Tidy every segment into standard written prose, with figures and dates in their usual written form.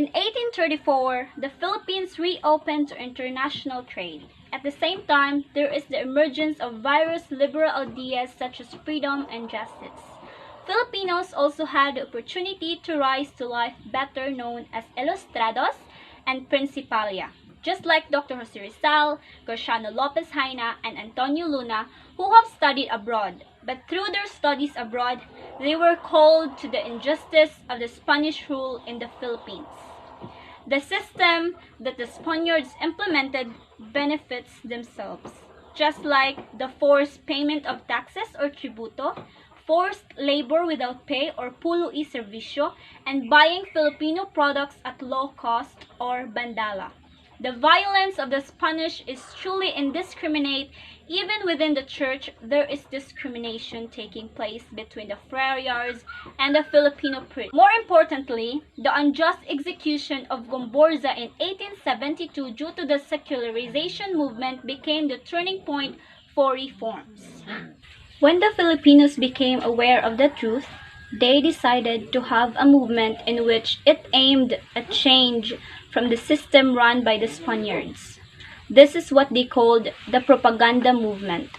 In 1834, the Philippines reopened to international trade. At the same time, there is the emergence of various liberal ideas such as freedom and justice. Filipinos also had the opportunity to rise to life better known as ilustrados and principalia, just like Dr. Jose Rizal, Graciano Lopez Jaina, and Antonio Luna, who have studied abroad. But through their studies abroad, they were called to the injustice of the Spanish rule in the Philippines. The system that the Spaniards implemented benefits themselves, just like the forced payment of taxes or tributo, forced labor without pay or pulo y servicio, and buying Filipino products at low cost or bandala. The violence of the Spanish is truly indiscriminate. Even within the church, there is discrimination taking place between the friars and the Filipino priests. More importantly, the unjust execution of Gomborza in 1872 due to the secularization movement became the turning point for reforms. When the Filipinos became aware of the truth, they decided to have a movement in which it aimed at change from the system run by the Spaniards. This is what they called the propaganda movement.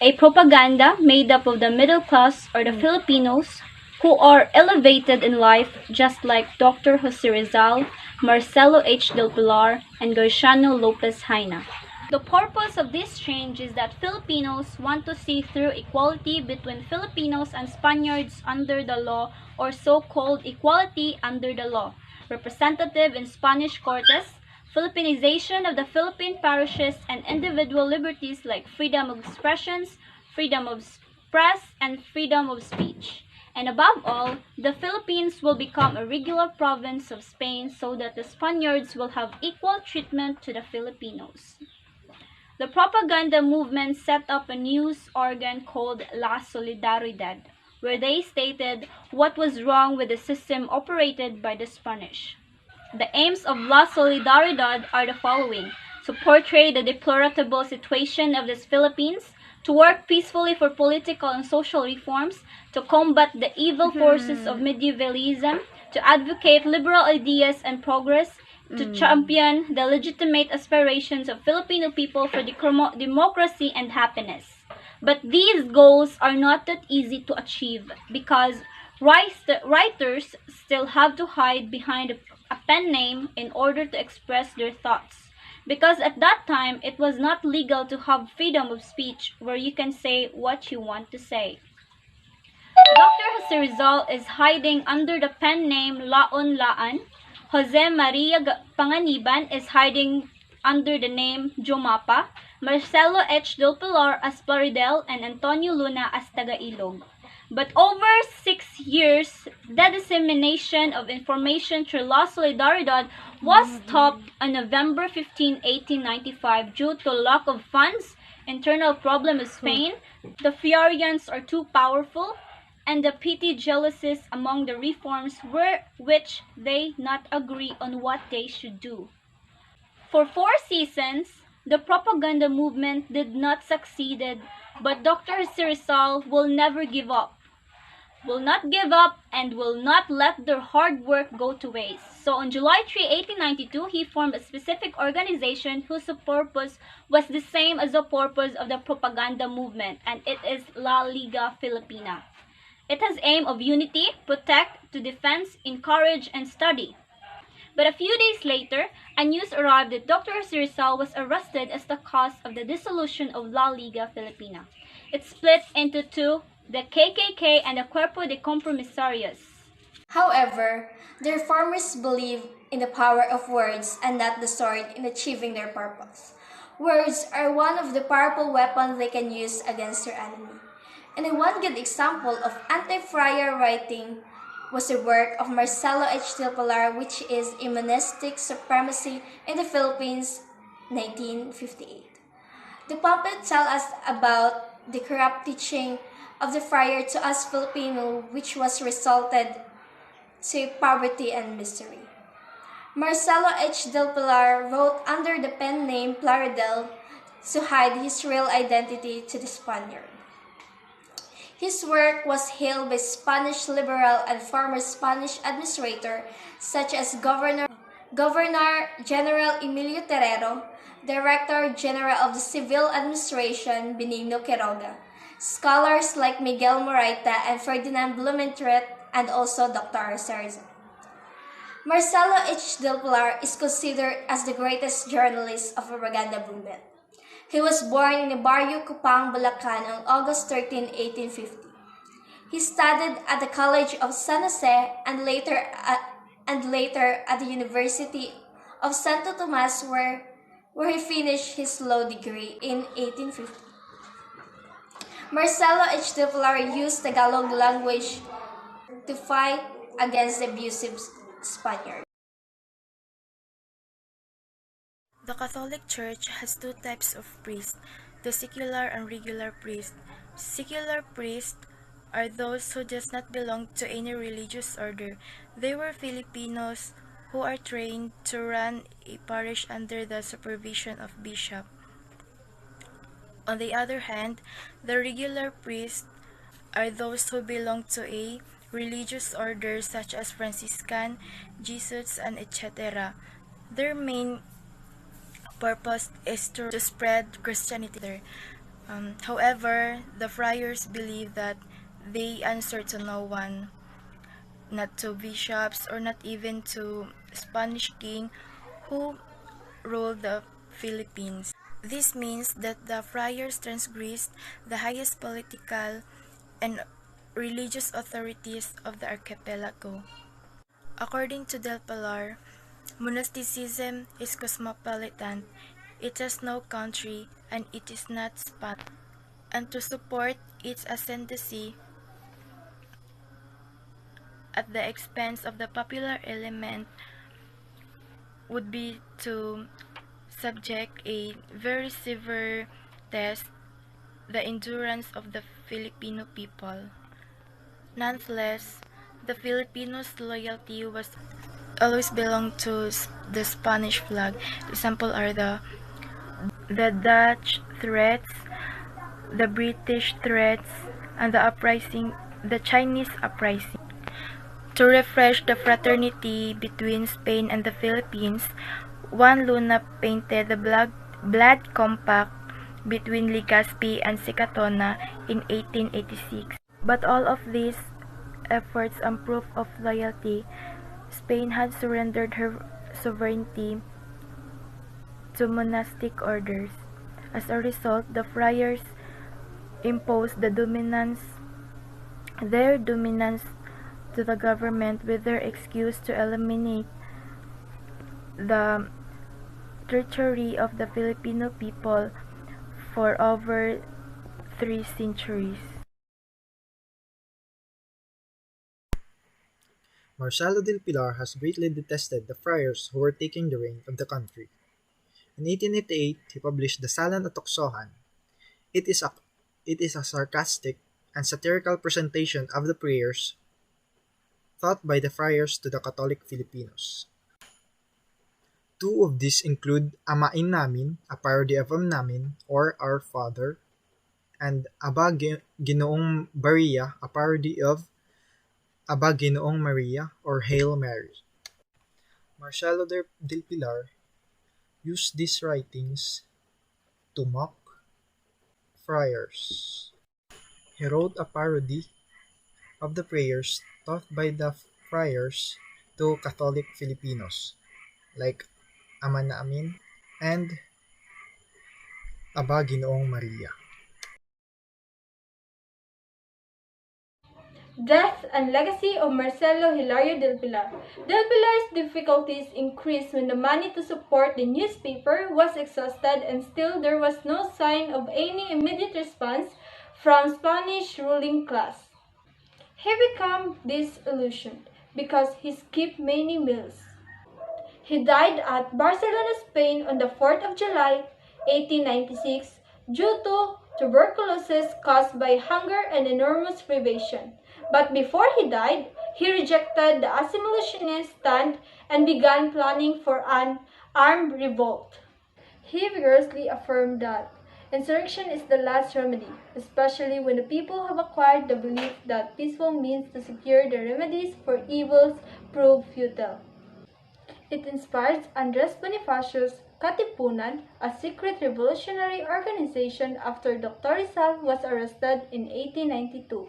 A propaganda made up of the middle class or the Filipinos who are elevated in life just like Dr. Jose Rizal, Marcelo H. del Pilar, and Graciano Lopez Jaina. The purpose of this change is that Filipinos want to see through equality between Filipinos and Spaniards under the law, or so-called equality under the law, representative in Spanish Cortes, Filipinization of the Philippine parishes, and individual liberties like freedom of expressions, freedom of press, and freedom of speech. And above all, the Philippines will become a regular province of Spain so that the Spaniards will have equal treatment to the Filipinos. The propaganda movement set up a news organ called La Solidaridad, where they stated what was wrong with the system operated by the Spanish. The aims of La Solidaridad are the following: to portray the deplorable situation of the Philippines, to work peacefully for political and social reforms, to combat the evil forces of medievalism, to advocate liberal ideas and progress, to champion the legitimate aspirations of Filipino people for democracy and happiness. But these goals are not that easy to achieve because writers still have to hide behind a pen name in order to express their thoughts. Because at that time, it was not legal to have freedom of speech where you can say what you want to say. Dr. Jose Rizal is hiding under the pen name Laon Laan. Jose Maria Panganiban is hiding under the name Jomapa, Marcelo H. del Pilar as Plaridel, and Antonio Luna as Tagailog. But over 6 years, the dissemination of information through La Solidaridad was stopped on November 15, 1895 due to lack of funds, internal problem of Spain, the Fiarians are too powerful, and the petty jealousies among the reforms which they not agree on what they should do. For 4 seasons, the propaganda movement did not succeed, but Dr. Jose Rizal will never give up. Will not give up and will not let their hard work go to waste. So on July 3, 1892, he formed a specific organization whose purpose was the same as the purpose of the propaganda movement, and it is La Liga Filipina. It has aim of unity, protect, to defense, encourage, and study. But a few days later, a news arrived that Dr. Jose Rizal was arrested as the cause of the dissolution of La Liga Filipina. It split into two, the KKK and the Cuerpo de Compromisarios. However, the reformers believe in the power of words and not the sword in achieving their purpose. Words are one of the powerful weapons they can use against their enemy. And one good example of anti-friar writing was the work of Marcelo H. del Pilar, which is Humanistic Supremacy in the Philippines, 1958. The pamphlet tells us about the corrupt teaching of the friar to us Filipino, which was resulted to poverty and misery. Marcelo H. del Pilar wrote under the pen name Plaridel to hide his real identity to the Spaniard. His work was hailed by Spanish liberal and former Spanish administrator such as Governor General Emilio Terrero, Director General of the Civil Administration Benigno Quiroga, scholars like Miguel Moraita and Ferdinand Blumentritt, and also Dr. Sarza. Marcelo H. Del Pilar is considered as the greatest journalist of propaganda movement. He was born in Barrio Cupang, Bulacan on August 13, 1850. He studied at the College of San Jose and later at the University of Santo Tomas where he finished his law degree in 1850. Marcelo H. Del Pilar used Tagalog language to fight against the abusive Spaniards. The Catholic Church has two types of priests, the secular and regular priest. Secular priests are those who does not belong to any religious order. They were Filipinos who are trained to run a parish under the supervision of bishop. On the other hand, the regular priests are those who belong to a religious order such as Franciscan, Jesuits, and etc. Their main purpose is to spread Christianity. However, the friars believe that they answer to no one, not to bishops or not even to Spanish king who ruled the Philippines. This means that the friars transgressed the highest political and religious authorities of the archipelago. According to Del Pilar, monasticism is cosmopolitan. It has no country and it is not Spanish. And to support its ascendancy at the expense of the popular element would be to subject a very severe test the endurance of the Filipino people. Nonetheless, the Filipinos' loyalty was always belonged to the Spanish flag. Example are the Dutch threats, the British threats, and the Chinese uprising. To refresh the fraternity between Spain and the Philippines, Juan Luna painted the blood compact between Legazpi and Sicatona in 1886. But all of these efforts and proof of loyalty, Spain had surrendered her sovereignty to monastic orders. As a result, the friars imposed their dominance to the government with their excuse to eliminate the treachery of the Filipino people for over 3 centuries. Marcelo del Pilar has greatly detested the friars who were taking the reign of the country. In 1888, he published the Salan at Toksohan. It is a sarcastic and satirical presentation of the prayers taught by the friars to the Catholic Filipinos. Two of these include Amain Namin, a parody of Am Namin or Our Father, and Aba Ginoong Maria, a parody of Aba Ginoong Maria or Hail Mary. Marcelo del Pilar used these writings to mock friars. He wrote a parody of the prayers taught by the friars to Catholic Filipinos, like Ama Namin and Aba Ginoong Maria. Death and legacy of Marcelo Hilario del Pilar. Del Pilar's difficulties increased when the money to support the newspaper was exhausted and still there was no sign of any immediate response from Spanish ruling class. He became disillusioned because he skipped many meals. He died at Barcelona, Spain on the 4th of July, 1896 due to tuberculosis caused by hunger and enormous privation. But before he died, he rejected the assimilationist stand and began planning for an armed revolt. He vigorously affirmed that Insurrection is the last remedy, especially when the people have acquired the belief that peaceful means to secure the remedies for evils prove futile. It inspired Andres Bonifacio's Katipunan, a secret revolutionary organization after Dr. Rizal was arrested in 1892.